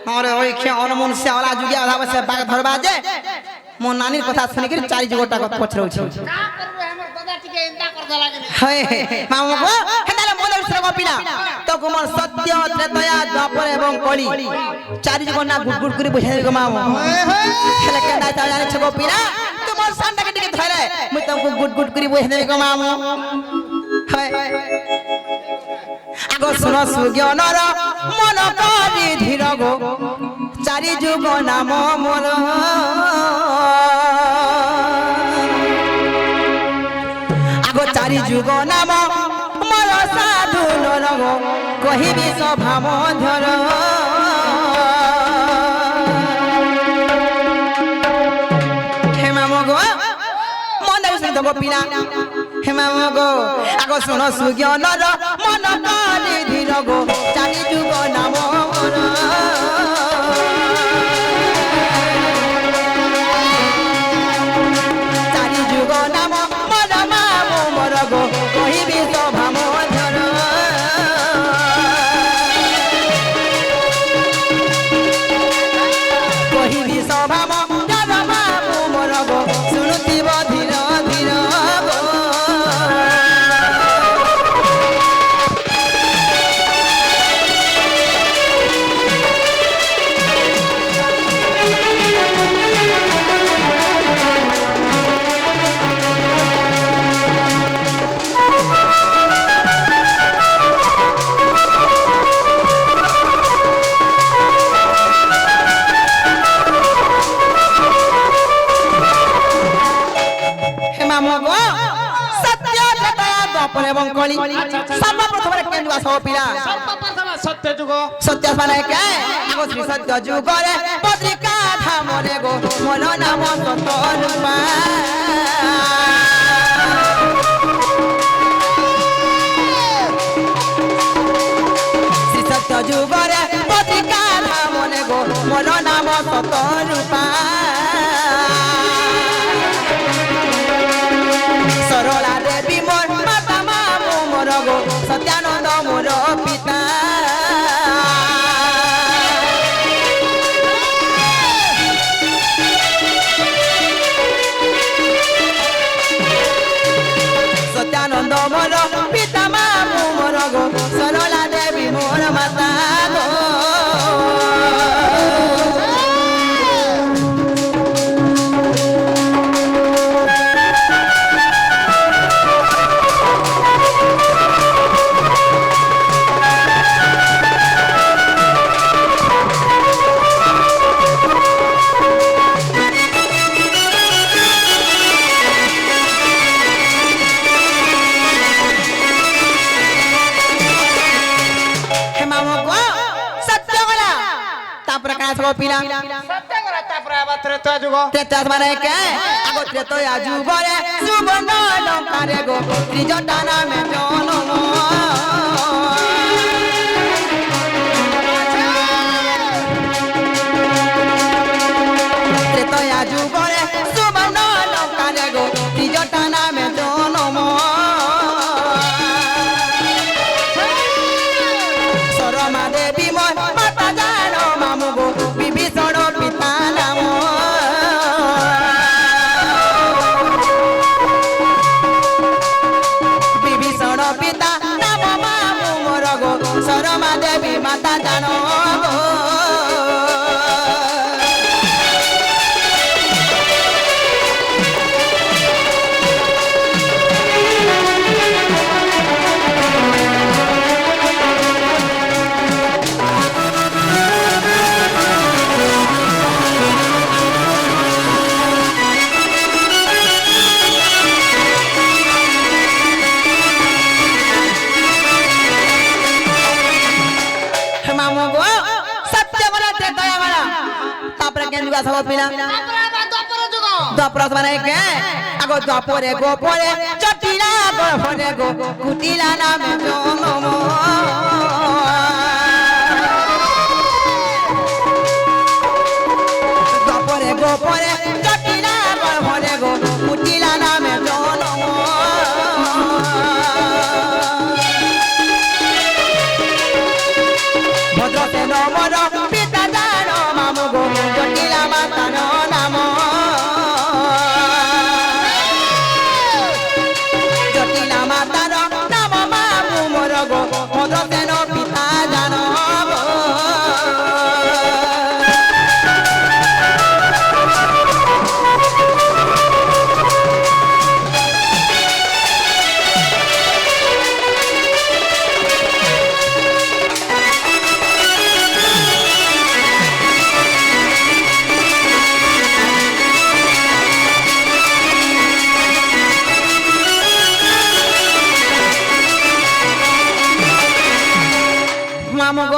और ओई खे अनमन से वाला जुगिया वाला बस बाग धरबा जे मो नानी कथा सुनि के चारि जुगोटा को पछरौ छी का करबे हमर दादा टिके इंदा कर दला के हे मामू को हेताले मोदर से गपिला तो कुमार सत्य त्रेतया द्वापर एवं कली चारि जुगोना गुडगुड करी बुझाइ गो मामू हेले के दाइ ता जाने छ गपिला तुमर सांडा के टिके धरे मु तुमको गुडगुड करी बुझाइ गो मामू हे आगो सुनो सुज्ञानर मन करी धीर गो चारि जुग नाम मोर आगो चारि जुग नाम मोर साधु नर गो कहिबी सभा मध्यर हे मामो गो मन उसे दबो पिला हे मामो गो आगो सुनो सुज्ञानर मन करी धीर गो चारि जुग नाम मोर चारि जुग नाम मोर मामो मोर गो कहिबी सभा मध्यर कहिबी सभा मध्यर मामो मोर गो सुनुतिब धीर धीर गो द्वापर एवं कली सर्वप्रथम केन्दुआ सब पिला सर्वप्रथम सत्य जुग सत्य माने के आगो श्री सत्य जुग रे पत्रिका धाम रे गो मोर नाम सतरूपा श्री सत्य जुग रे पत्रिका धाम रे गो मोर नाम सतरूपा सरला देवी मोर माता मामू मोर गो सत्यानंद मोर पिता सत्यानंद मोर पिता मामू मोर गो सरला देवी मोर माता गो पिला सत्य गरा तापर आबा त्रेता जुग त्रेता माने के आगो त्रेता जुग रे सुबन लंका रे गो त्रिजटा नाम जनम त्रेता जुग रे सुबन लंका रे गो त्रिजटा नाम जनम सरमा देवी मोर माता जानो मामू गो विभीषण पिता नाम विभीषण पिता नाम मामू मोर गो सरमा देवी माता जानो सब पिला द्वापर माने के आगो द्वापरे गोपरे चटिला गोपरे गो कुटिला नाम जनम द्वापरे गोपरे चटिला गोपरे गो कुटिला नाम जनम भद्रसेन मोर पिता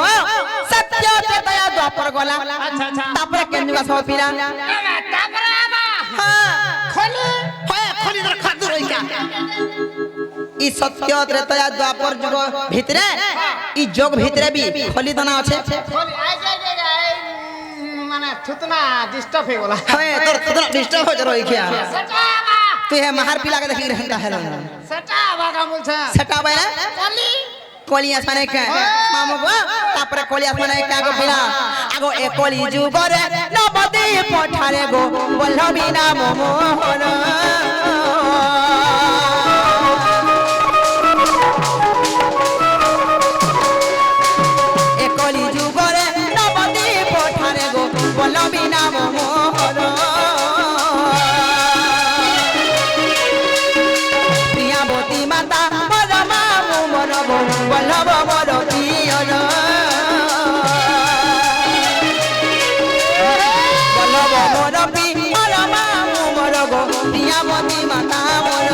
गो सत्य त्रेता द्वापर गला अच्छा अच्छा तापर केन सब पिला तापर आबा हां खोली होय खोली दर खादु रही का ई सत्य त्रेता द्वापर जुग भितरे ई जोग भितरे भी खोली दना আছে खोली आइ माने थुतना डिस्टर्ब हे बोला हवे तोर थुतना डिस्टर्ब हो रही क्या सटाबा तू हे महार पिला के देखि रहता है सटाबा का बोलछा सटाबा खोली कोली आसमाने के मामू गो तापर कोली आसमाने के आगो बिना आगो ए कोली जुगरे नबदी पठारे गो बल्लभी नाम मोहन ए कोली जुगरे नबदी पठारे गो बल्लभी नाम मोहन प्रियावती माता मरमा मोरबो बल्लभ मोर पियन बल्लभ मोर पियन मोरबो प्रियावती माता मोर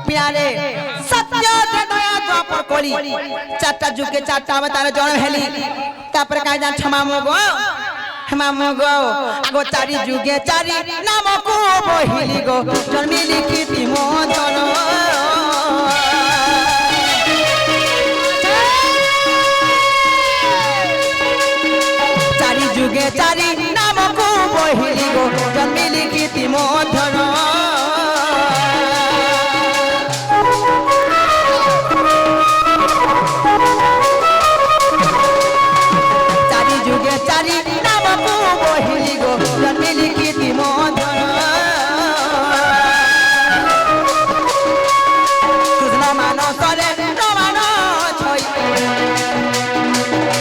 पियारे सत्य त्रेता द्वापर कोली चारटा जुगे चारटा अवतार जन्म हेली तापर काय जान क्षमा मोगो आगो चारी जुगे चारी नाम को बहिली गो जन्मी लिखिति मोदन चारी जुगे चारी नाम को बहिली गो जन्मी लिखिति मोदन चारी नाम को बहिली गो जन्मी लिखिति मोदन कृष्ण मानसरे प्रमाण छई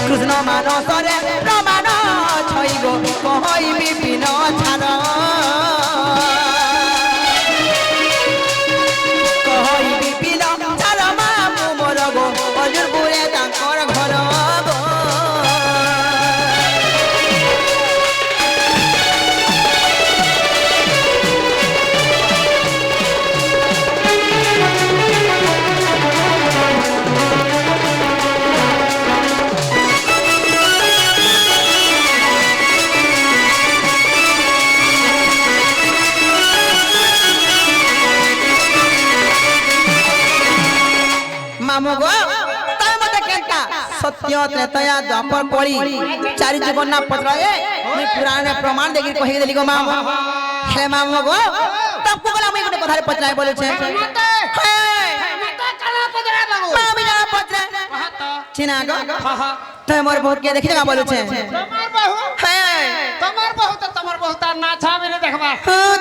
कृष्ण मानसरे प्रमाण छई गो कहई विपिन छान कहई विपिन छान मामू मोर गो अजुरपुरे तांकर घर गो मामू गो तय मते केनका सत्य त्रेता द्वापर कोली चारि जुगना पतराए मी पुराण में प्रमाण देखि कहि देली गो मामू हे मामू गो तब को गला मैं कोने कथारे पतराए बोले छे हे मत कला पदरा बाबू मामी ना पतरा चिना गो तय मोर बहुत के देखि का बोले छे तमार बहु त ना छा मेरे देखबा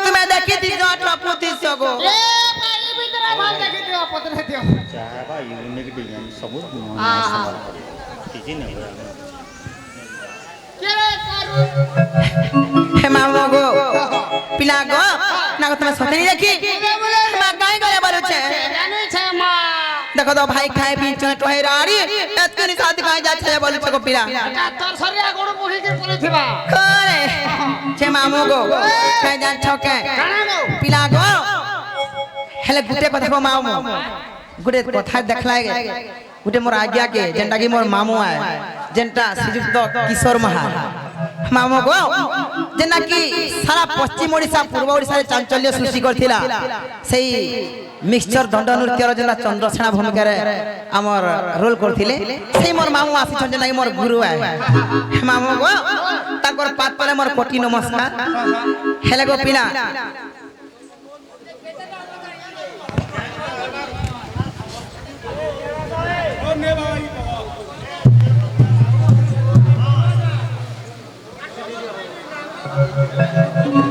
तुम्हें देखि दी जट पुती सगो ए भाई भीतर भाल देखि दियो पतरा दियो जाबा यूनिक डिजाइन सब किसी नहीं के करू हे मामू गो पिला गो ना तुम्हें सतनी देखि मां काई गले बोले छे जाने छे मां देखो तो भाई खाए पी चले टोहे राड़ी एतनी शादी काई जा छे बोले छको पिला तोर सरिया गोड़ बुढ़ी के पले थिबा करे छे मामू गो काई जा छके काना गो पिला गो हेले गुटे को देखो मामू गुटे कथा देखलाय गे गुटे मोर आज्ञा के जेंटा की मोर मामू आए जेंटा श्रीयुक्त किशोर महार मामू गो जेना की सारा पश्चिम ओडिसा पूर्व ओडिसा रे चांचल्य सृष्टि करथिला सेही मिक्सचर दंड नृत्य रो जेना चंद्रसेना भूमिका रे हमर रोल करथिले सेही मोर मामू आसी छन जेना की मोर गुरु आए मामू गो ताकर पात पले मोर कोटि नमस्कार हेले गो पिला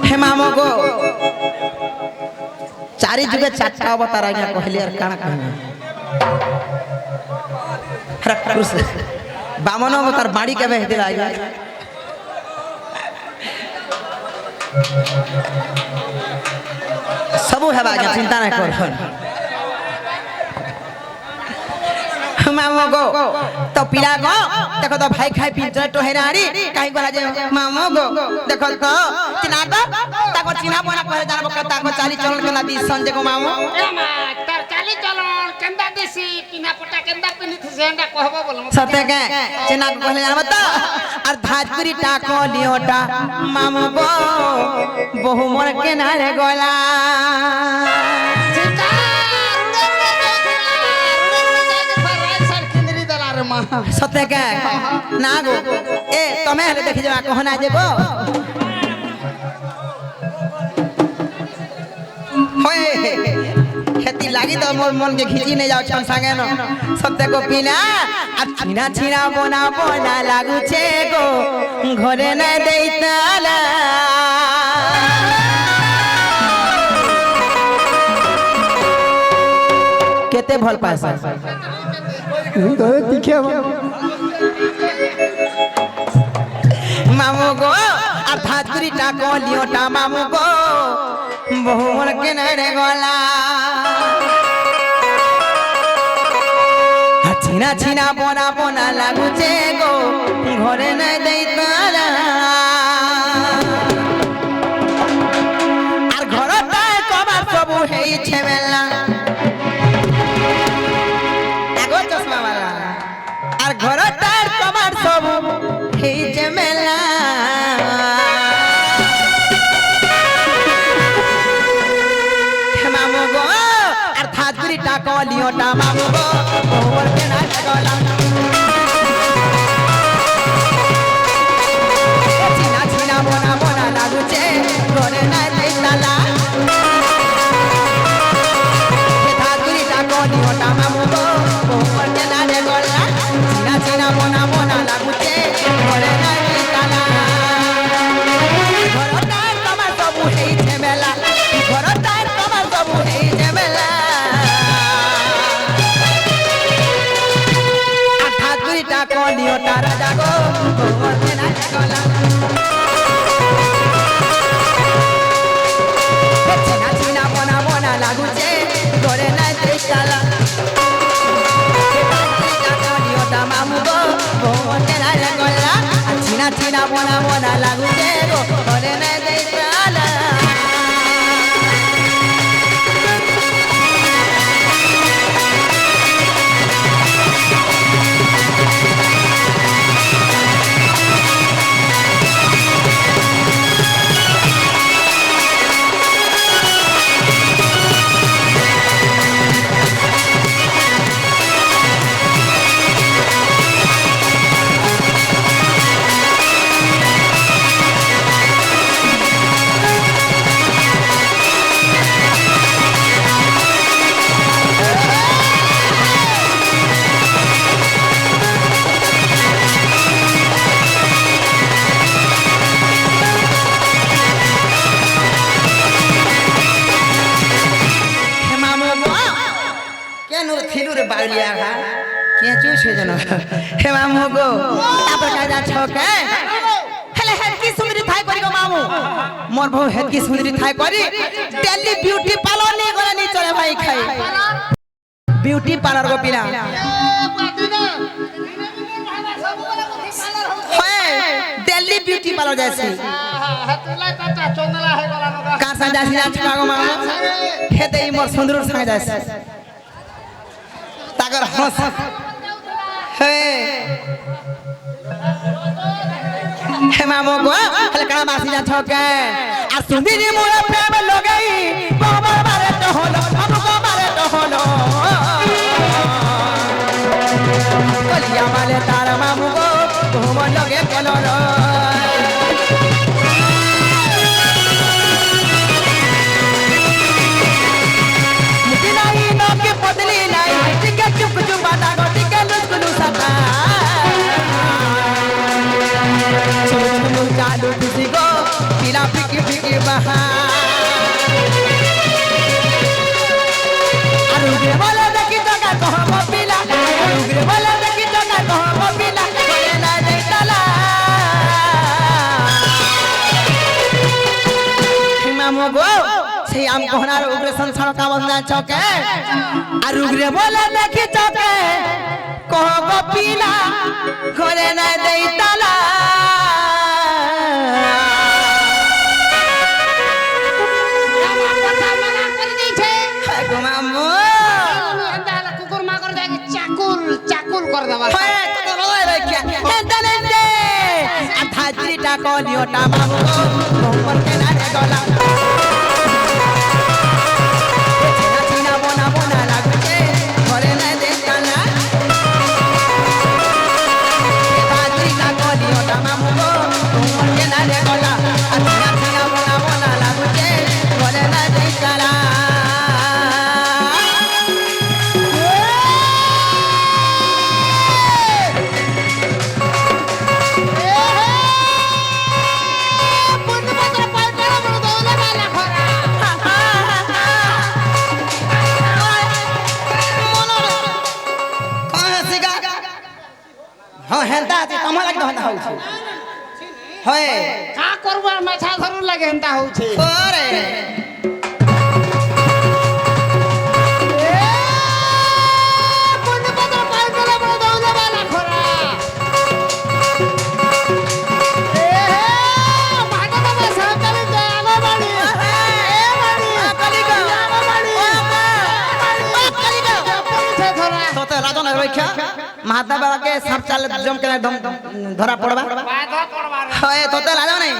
हे मामू गो चारि जुगे चारटा अवतार आज्ञा कहली यार काना कहना हरे कृष्ण বামন তার বাড়ি কেবে হেঁটে লাগে সবু হেবা আগে চিন্তা না কর মামু গো তো পিলা গো দেখো তো ভাই খাই পিঞ্জরা তো হেরাড়ি কাই গলা যে মামু গো দেখো তো চিনা তো তাকো চিনা বনা করে জানবো কা তাকো চালি চলন কেলা দি সঞ্জে গো মামু এ মা তার চালি চলন কেন্দা দেশি কিনা পটা কেন্দা পিনিথি সেন্ডা কহবো বলম সতে কে চিনা কো কহলে জানবো তো আর ধাজপুরি টাকো লিওটা মামু গো বহু মোর কেনারে গলা সতে কে না গো এ তুমি হেলে দেখি যাবা কহনা যে গো হয় হেতি লাগি তো মোর মন के खिची ने जाओ छन संगे न सत्य को पीना आ छिना छिना बोना बोना लागु छे गो घरे न देइताला केते भल पासा मामू गो আর ধাজপুরি টাকো লিওটা মামু গো বহু মোর কেনারে গলা ছিনা ছিনা বোনা বোনা লাগুছে গো ঘরে নাই দেই তারা আর ঘরটায় কবার সবু হেইছে মেলা আগো চশমা वाला আর ঘরটায় কবার সবু হেইছে মেলা মামু গো আর ধাজপুরি টাকা লিওটা মামু গো ওর কেনা গলা চিনা চিনা বোনা বোনা লাগুছে ঘরে না দেইতালা ধাজপুরি টাকা লিওটা মামু গো ওর কেনা গলা চিনা চিনা বোনা বোনা লাগুছে ঘরে না দেইতালা ঘরটায় তোমার সবু হেইছে মেলা ঘরটায় তোমার সবু হেইছে মেলা টাকা নিও তারা জাগো ঘরে না গলা চিনা চিনা বোনা বোনা লাগুছে ঘরে না দেইতালা টাকা নিও তা মামু গো ঘরে না গলা চিনা চিনা বোনা বোনা লাগুছে ঘরে না দেইতালা बालिया खा के चूस हो जनो हे मामू गो तापर का जा छके हेले हेड की सुंदरी थाई करी गो मामू मोर बहु हेड की सुंदरी Thai curry Delhi beauty parlour ले गला नहीं चले भाई खाई ब्यूटी पार्लर गो पिला दिल्ली ब्यूटी पार्लर जैसे कार सा जासी जा छका गो मामू हे देई मोर सुंदर संग जैसे तागर हंस हे हे मामू गो हलकड़ा मासी जा छके आ सुंदरी मोर प्रेम लगई बाबर मारे तो होलो हम को मारे तो होलो कलिया वाले तारा मामू गो घूम लगे कलरो पतली लाई टिके चुप चुप बाता गो टिके लुस्कुलु सता चुलु चालू खुशी गो पिला पिकी पिकी बहा अरुग्रे बोले देखी तो का कहबो पिला अरुग्रे बोले देखी तो का कहबो पिला সেই আম গহনার উগ্রে সংসার কামন না চকে আর উগ্রে বলে দেখি চকে কহ গোপিলা ঘরে না দেই তালা কুকুর মাকড় যাকে চাকুল চাকুল করে দেওয়া ধাত্রীটা কলিওটা মামু তোমাকে না গলা চিনা বোনা বোনা লাগুছে ঘরে না দেখানা ধাত্রীটা কলিওটা মামু তোমাকে না গলা চিনা বোনা বোনা লাগুছে ঘরে না দেখানা হ্যাঁ হেলতা আছে তোমার লাগি হতা হচ্ছে হয় কা করবা মাথা ধরু লাগে হেনতা হচ্ছে ওরে মাতা বাবাকে সাপ চাল জম के एकदम ধরা পড়বা বাধা পড়বার হয় তোতে লাগা নাই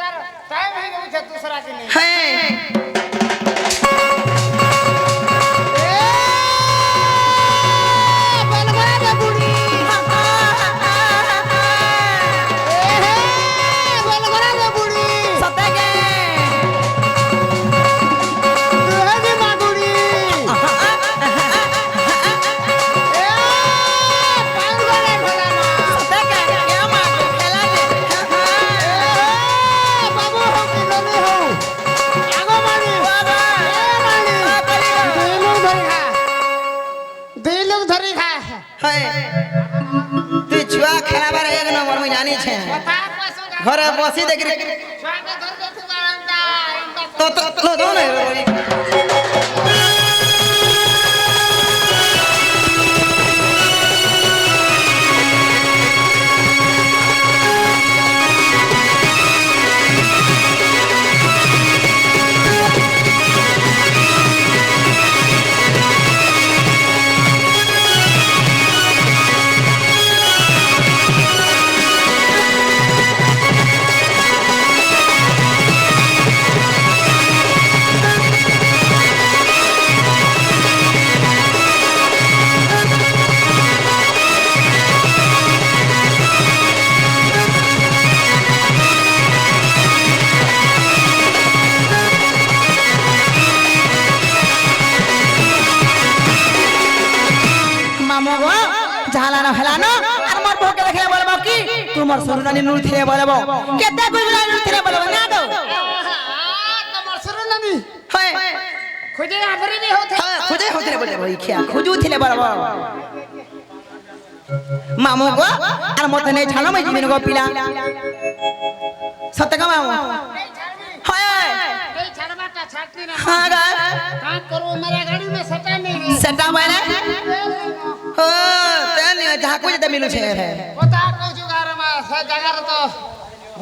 তার টাইম হয়ে গেছে दूसरा के नहीं হ্যাঁ তুই ছুয়া খেলাবার এক নম্বর মুই জানি ছে ঘরে বসি দেখি তো তো তো না ঝালানো হেলানো আর মোর বউকে দেখে বলবো কি তোমার সুরনানি নূর থেকে বলবো কেতে গুজরা নূর থেকে বলবো না দাও তোমার সুরনানি হয় খুদে আবরি নি होते হ্যাঁ খুদে होते বলবো ইখিয়া খুজু থেকে বলবো মামু গো আর মতে নেই ছানো মই জিমিন গো পিলা সত্য গো মামু হয় এই ছাড়বাটা ছাড়তি না হ্যাঁ গা का करो मेरा गाड़ी में सटा नहीं সেটা মানে हो तेन जहाँ कुछ तो मिलू छे पता कहू जुगार में से जगह तो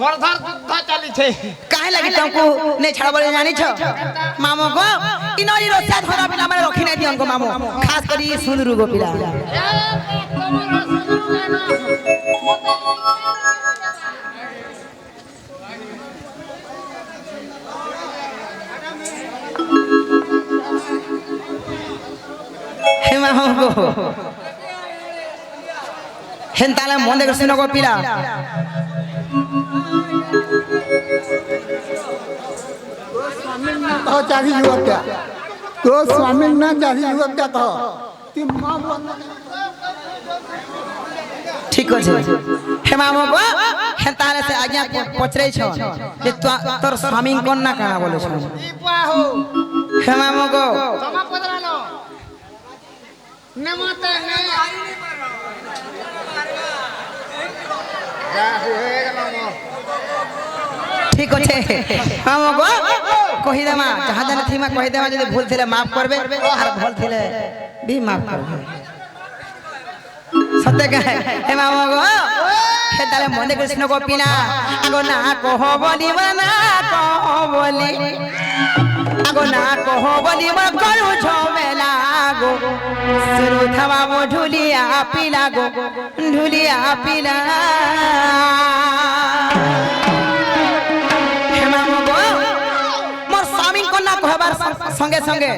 भरधर युद्ध चली छे काहे लगी तुमको नहीं छड़बले जानी छ मामू को इनोरी रोसा धरा पिला माने रखी नहीं दियन को मामू खास करी सुंदरू गो पिला तुम्हारा सुंदरू गाना हे मामू को हेंताले मन देख सुनो गो पिला कहो चाही युवक क्या तो स्वामी ना चाही युवक क्या कहो ती मां ठीक আছে हे मामू को हेंताले से आज्ञा पचरे छ जे तोर स्वामी कोन ना काना बोले छ ई पाहो हे मामू को तमा पदरालो नमते ने ঠিক আছে মামু গো কহিদেমা যাহা জানি থিমা কহিদেমা যদি ভুল থিলে মাফ করবে আর ভুল থিলে भी माफ करबे सत्य कहे हे मामा गो हे ताले मने कृष्ण गोपीना आगो ना कह बोली ना कह बोली आगो ना कह बोली म करू झमेला गो सुरु थवा मो ढुलिया पीला गो ढुलिया पीला हे मामा गो मोर स्वामी को ना कहबार संगे संगे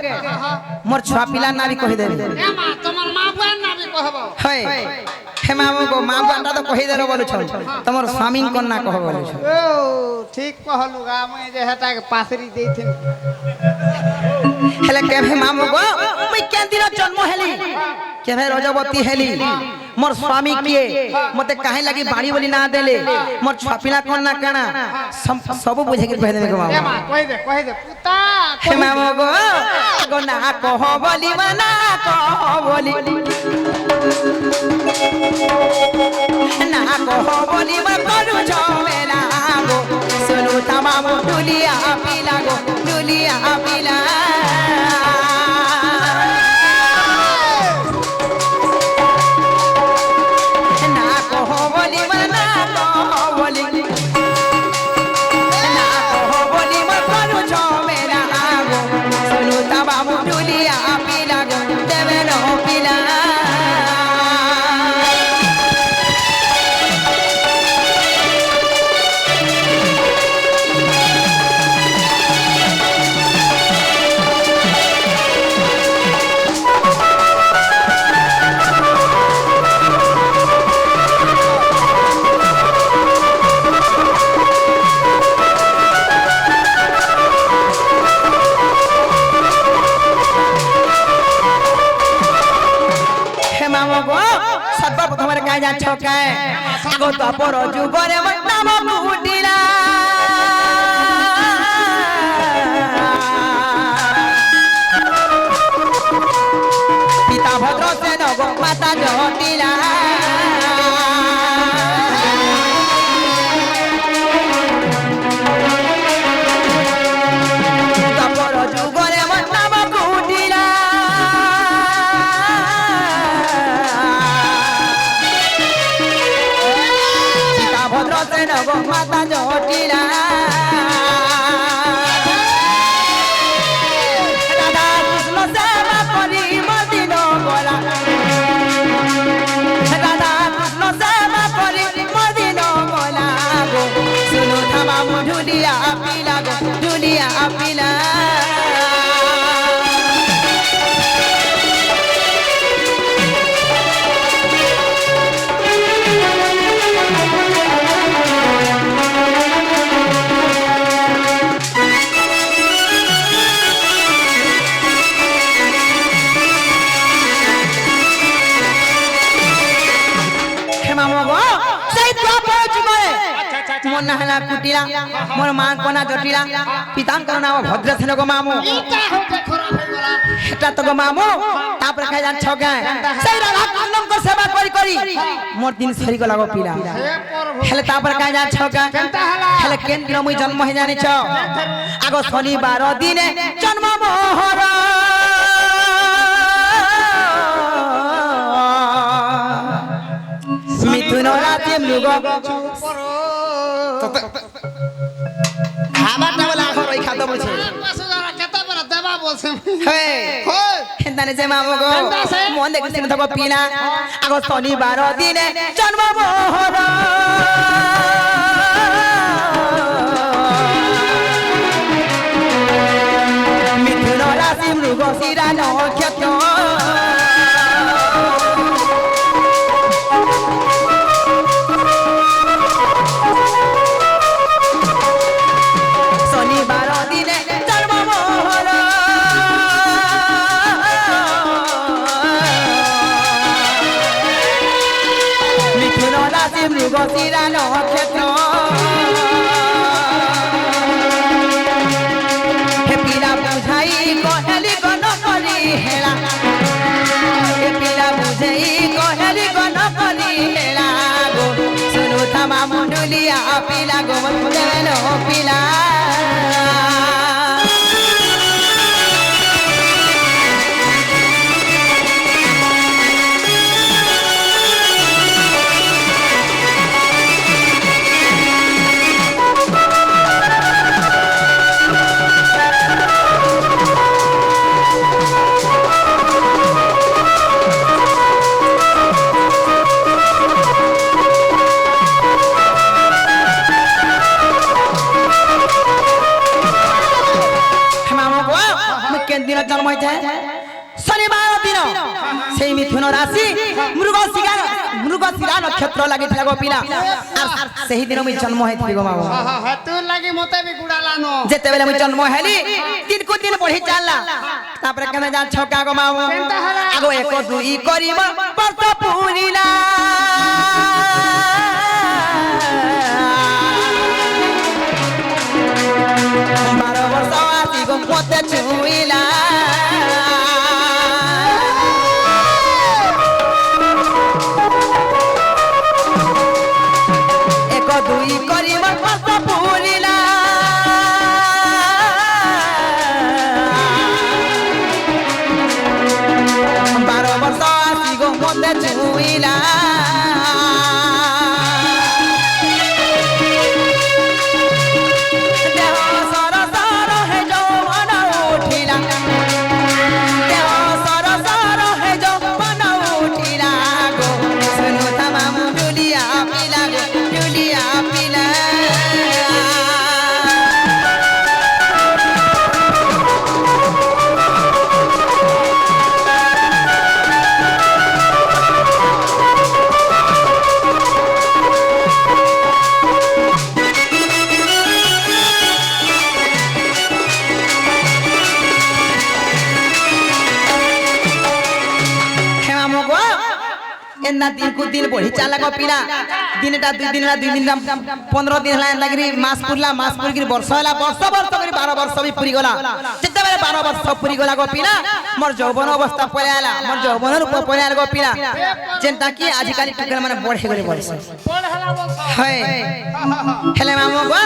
मोर छुआ पिला ना भी कहि देबे ए मा तमर मा बुआ ना भी कहबो है हे मामू को माँ बुआटा तो कहि देरो बोलु छन तमर स्वामी को ना कह बोलु छन ओ ठीक कहलु गा मैं जे हटा के पासरी देथिन हेले के हे मामू को मैं के दिन जन्म हेली के भे रजवती हेली मोर स्वामी किए मते काहे लगी बाड़ी बोली ना देले मोर छापिला कोन ना काना सब बुझे के कह देबे को ए मामू मा कह दे पुता हे मामू को आगो ना कह बोली ना कह बोली ना कह बोली म करू झमेला गो सुनु तमाम ढुलिया पीला गो ढुलिया पीला ना कह बोली म ना कह बोली ना कह बोली म करू झमेला गो सुनु तमाम ढुलिया पीला गो देवे न पीला सर्वप्रथम कह जा छकाए आगो तपर जुगरे नाम फुटिला पिता भद्र से नगो माता जटिला तपर जुगरे नाम फुटिला नगो माता जटिला राधा कृष्ण सेवा करी मदिन गला राधा कृष्ण सेवा करी मदिन गला गो सुनु थामा ढुलिया पीला गो ढुलिया पीला मोर नहला कुटिला मोर मां कोना जटिला पितांकर नाम भद्रसेन गो मामू इटा होते खराब हो गला हेटा तो गो मामू तापर खाइ जान छगा सही राधा कृष्ण को सेवा करी करी मोर दिन सरी गला गो पीला हे प्रभु हेले तापर खाइ जान छगा हेले केन दिन मुई जन्म हे जानि छ आगो शनिवार दिने जन्म मोहर मिथुन राति मृग खाबाटा वाला आखर ओइ खादो बसे पासो जरा केता पर देबा बोलसे हे हेन्दाने जे मामू गो मन देखि सिन थको पीला आगो शनिवार दिने जन्म मोहर मिथुन राशि मृग शिरा नक्षत्र मृग शिरा नक्षत्र हे पीला बुझाई कहली गन करी हेला हे पीला बुझाई कहली गन करी हेला गो सुनु थमा मुंडलिया पीला गो देवेन पीला জন্ম হয়েছে শনিবার দিন সেই মিথুন রাশি মৃগশিরা নক্ষত্র লাগিছিল গো পিলা আর সেই দিন আমি জন্ম হয়েছিল গো মা তু লাগি মতে বি গুড়ালানো যেতেবেলে আমি জন্ম হেলি দিনকু দিন বঢ়ি চাললা তারপরে কেন যা ছকা গো মা আগো 1 2 করিব বর্ষ পুরিলা বারো বর্ষ আসি গো মতে ছুইলা দুই করিব বর্ষ পুরিলা বারো বর্ষ আসি গো মতে ছুইলা দেহ সর সর হে যৌবন উঠিলা দেহ সর সর হে যৌবন উঠিলা গো শুনু তামাম জুলিয়া পিলা গো জুলিয়া পিলা एन्ना दिन को दिन बढ़ी चाला गो पिला दिनटा 2 दिन 15 दिन हला लागरी मास पुरगिरी वर्ष हला वर्ष करी 12 वर्ष भी पुरी गला जते बेले 12 वर्ष पुरी गला गो पिला मोर यौवन अवस्था पळे आला मोर यौवन रूप पळे आला गो पिला जेंता की आजि काली टुकल माने बढ़े गले बढ़े पढ़ हला बस है हेले मामो गो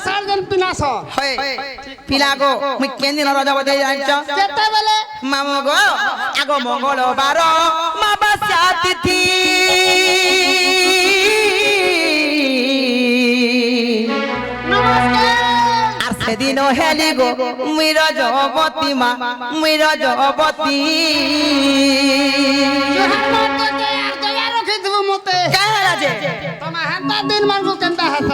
सार्जन पिनास है पिला गो मु केन दिन रजा बदे जानिछ जते बेले मामो गो आगो मंगलवार माबास्या तिथि আর সেদিন হেলি গো মুইর জবতী মা মুইর জবতী মতে কারাজে তোমা হান্তা দিন মানগু কেনতা হাত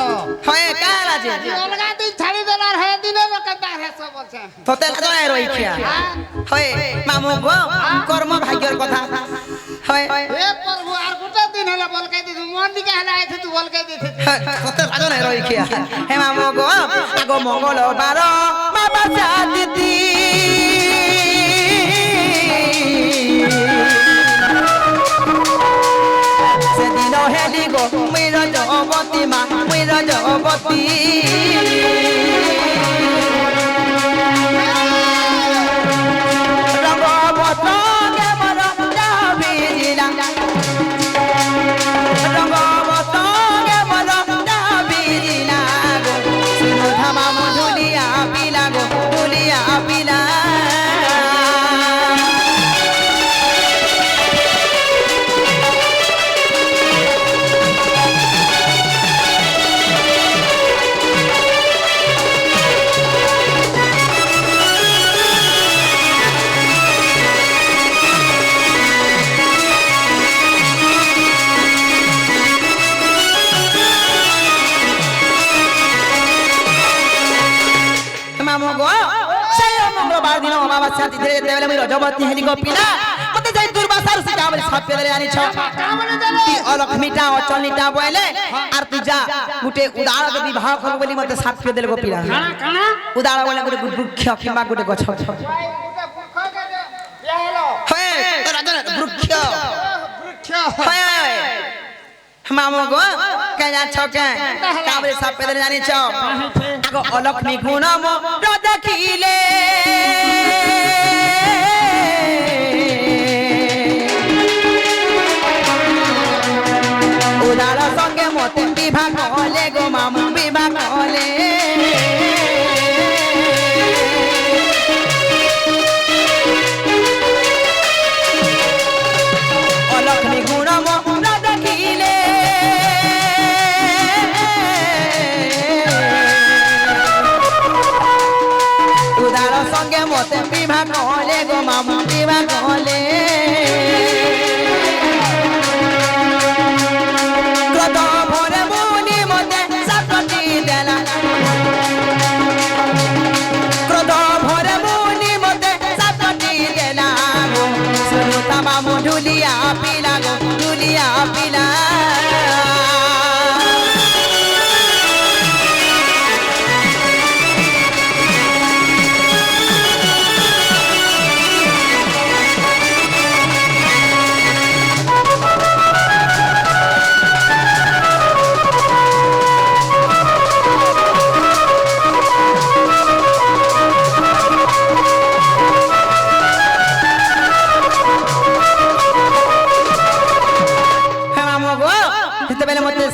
হয় কারাজে অলগা দিন ছাড়ি দেলার হে দিনে কেনতা হেস বলছে তোতে লাজনাই রইখিয়া হয় মামু গো কর্ম ভাগ্যর কথা হয় হে প্রভু আর গোটা দিন হলা বলকাই দিছু মন দিকে হলা আইছে তু বলকাই দিছিস তোতে লাজনাই রইখিয়া হে মামু গো আগো মঙ্গলবার বাবা জাতিতি সেদিন হেলি গো মুইর জবতী মা মুইর জবতী রঙ্গ বসঙ্গে মর যাবিলা রঙ্গ বসঙ্গে মর যাবিলা গো শুনু ধামা মধুলিয়া পিলা গো দুলিয়া পিলা मंगलवार दिन अमावास्या तिथि देवेले मुई रजबती हेली गो पिला मते जाई दुर्वासा ऋषि काबले साप्य देले आनी छ ती अलक्ष्मीटा अचलनीटा बोले आर तू जा गुटे उदार के विवाह कर बोली मते साप्य देले गो पिला काना उदार बोले गुटे वृक्ष किबा गुटे गछ हे राजन वृक्ष हे मामो गो कया छके काबले साप्य देले आनी छ आगो अलक्ष्मी गुण मो देखिले उदार संगे मते विवाह कले गो मामू विवाह कले अलक्ष्मी गुण मो देखिले उदार संगे मते विवाह कले गो मामू विवाह कले क्रोध भरे मुनि मते सातटी देला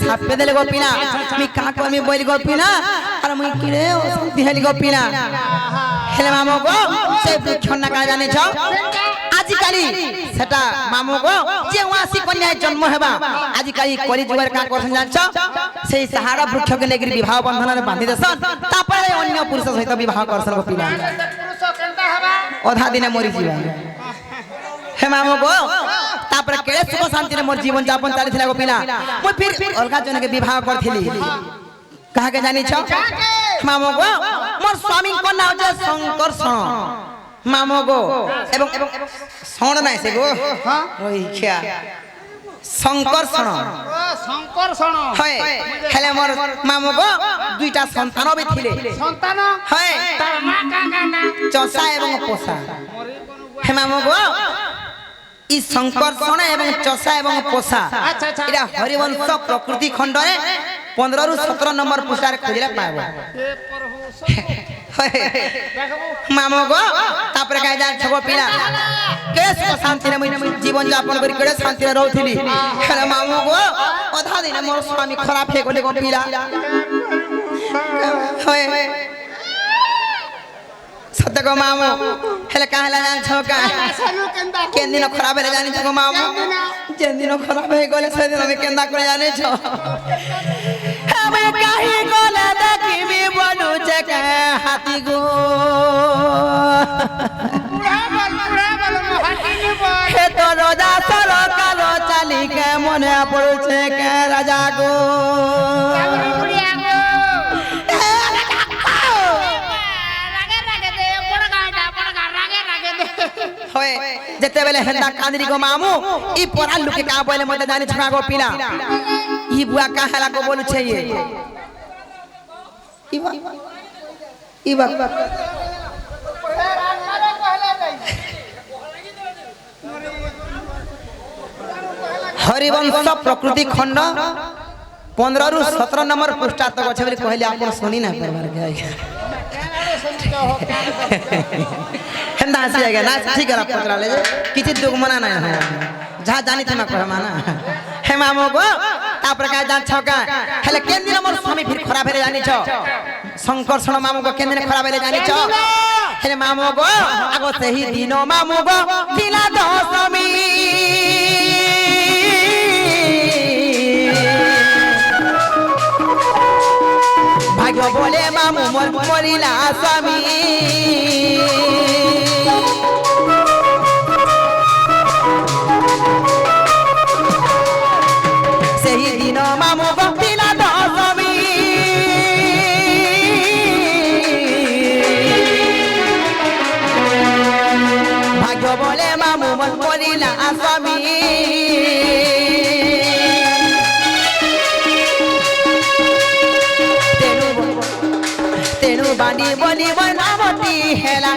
সাপে দেলে গোপিনা আমি কা করমি বলি গোপিনা আর মুই কিরে অশান্তি হেলি গোপিনা হেলে মামু গো সেই বৃক্ষ না কা জানিছ আজিকালি সেটা মামু গো যে ওয়াসি কন্যা জন্ম হেবা আজিকালি কলি যুগের কা করছেন জানছ সেই সাহারা বৃক্ষকে নেগিরি বিবাহ বন্ধନରେ বাঁধি দেছন তারপরে অন্য পুরুষ সহিত বিবাহ করছেন গোপিনা পুরুষ কেনতা হবা অধা দিনে মরি যাবা হে মামু গো তারপরে কেড়ে সুখ শান্তিরে মোর জীবন যাপন চালিছিল গোপিনা মই ফির অলগা জনকে বিবাহ করছিলি কাহাকে জানিছ মামু গো মোর স্বামী কোন নাম হচ্ছে শঙ্করষণ মামু গো এবং শণ নাই সে গো ওই খিয়া শঙ্করষণ ও শঙ্কর শোণ হয় হেলে মোর মামু গো দুইটা সন্তান বি থিলে সন্তান হয় তার মা কাকা না চষা এবং পোষা হে মামু গো ই শঙ্করষণ এবং চষা এবং পোষা আচ্ছা আচ্ছা এটা হরিবংশ প্রকৃতি খণ্ডরে 15 ରୁ 17 নম্বর পৃষ্ঠারে খুঁজলে পাবো এ প্রভু দেখবো মামু গো তারপরে কাই জান ছগো পিলা কেস কো শান্তিরে মুই জীবন যাপন করি কেড়ে শান্তিরে রহুথিলি হেলে মামু গো অধা দিনে মোর স্বামী খারাপ হে গলে গো পিলা হয় সত্য গো মামু হেলে কাহলা জান ছকা সানু কেনতা কেন দিন খারাপ হলে জানি গো মামু যে দিন খারাপ হয়ে গলে সেদিন আমি কেন্দা করে জানিছ আমি কাহি গলে দেখিবি বলুছে কে হাতি গো বুড়া বল মহাটিনে বল হে তো রাজা সরকার চালিকে মনে পড়ছে কে রাজা গো তাবরে বুড়িয়া গো রাগে রাগে দে বড় রাগে দে হয় যেতেবেলে হেন্দা কান্দিরি গো মামু ই পড়ার লোকে কা বলে মতে জানি ছড়া গো পিলা ই বুয়া কা হেলা গো বলছে ইয়ে ইবা হরিবংশ প্রকৃতি খণ্ড 15 ରୁ 17 নম্বর পৃষ্ঠা তক আছে বলি কহিলে আপন শুনি না পারবার কে হেন্দা আসি আগে না ঠিক আছে পচরালে কিছু দুঃখ মনা নাই হয় যা জানি তুমি কহ মানা হে মামু গো তারপরে কাই জান ছকা হেলে কেন দিন মোর স্বামী ফির খারাপ হলে জানিছ শঙ্করষণ মামু গো কেন দিন খারাপ হলে জানিছ হেলে মামু গো আগো সেই দিন মামু গো দিলা দশমী ভাগ্য বলে মামু মোর মরিলা স্বামী সেই দিন মামু গপিলা দশমী ভাগ্য বলে মামু মোর মরিলা স্বামী তেনু বাণী বলিব নামতি হেলা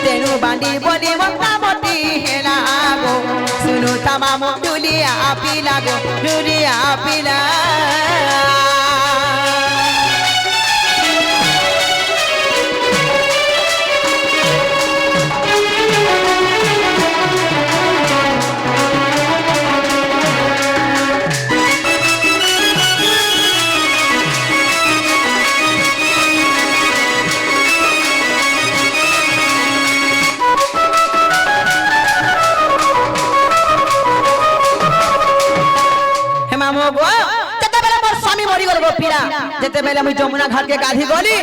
তেনু বাণী বলিব নামতি হেলা গো শুনু তামামু দুলিয়া পিলা গো দুলিয়া পিলা যেতেবেলে আমি যমুনা ঘাটকে গাধি গলি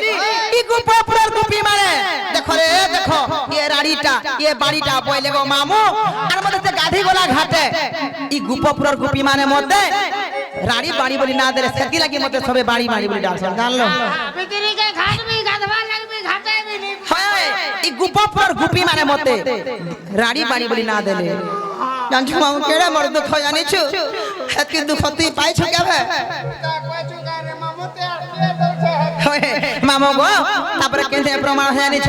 ই গোপপুরের গোপী মানে দেখো রে দেখো ইয়ে রাড়িটা ইয়ে বাড়িটা বইলে গো মামু আর মধ্যে গাধি গলা ঘাটে ই গোপপুরের গোপী মানে মধ্যে রাড়ি বাড়ি বলি না দেলে সেতি লাগি মধ্যে সবে বাড়ি বাড়ি বলি ডাকছেন জানলো বিতিরিকে ঘাটবি গাধবা লাগবি ঘাটে বিনি হয় ই গোপপুরের গোপী মানে মধ্যে রাড়ি বাড়ি বলি না দেলে জানছো মামু কেড়ে মোর দুঃখ জানিছো এতকি দুঃখ তুই পাইছো কেবে মামু গো তারপরে কেন্দ্রে প্রমাণ জানিছ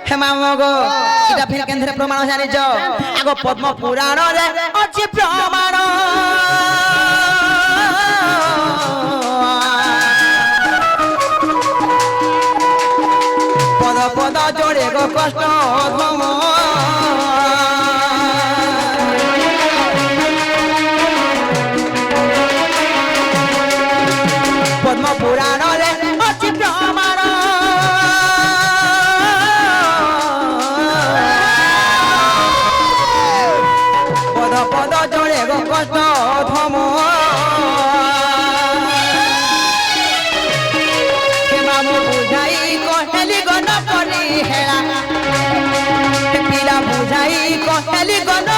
হে মামু গো এটা ফির কেন্দ্রে প্রমাণ জানিছ আগো পদ্ম পুরাণ রে আছে প্রমাণ পদ পদ জোড়ে গো কষ্ট ধম বুঝাই কহেলি গণ